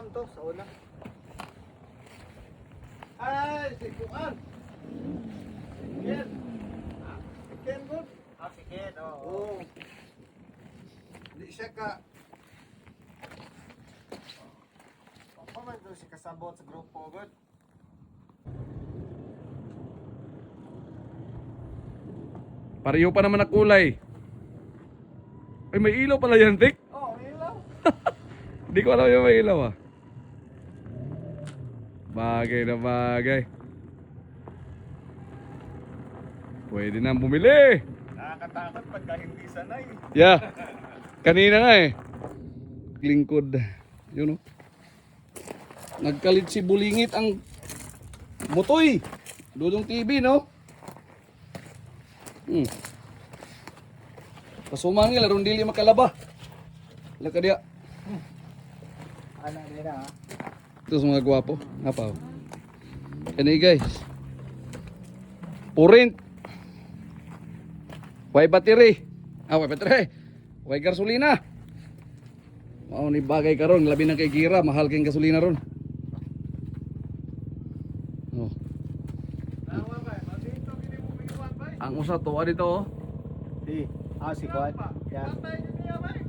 kuan to sa una. Ay, si kuan. Ken. Ken good. Ah, si Ken, oo. Oo. Di siya ka Paman doon si kasabot sa grupo, good. Pareho pa naman na kulay. Ay, may ilaw pala yan, Vic. Oo, ilaw. Hindi ko alam yung may ilaw ah. Bagay na bagay. Pwede na bumili. Nakakatakot pagka hindi sanay. Yeah. Kanina nga eh. Lingkod. Yun oh. Nagkalit si Bulingit ang Mutoy. Dudong TV no. Pasumangil aron dili makalaba. Laka dia. Ano din ha? Ito sa mga gwapo. Apaw. Kani guys. Purint. Way battery. Way battery. Way gasolina. Mao ni bagay karon labi na kay gira, mahal kay gasolina ron. Oh. nawa ba? Matito kini mo binuwan ba? Ang usa to dito oh. Si, si Kuan. Yan. Patay niya ba?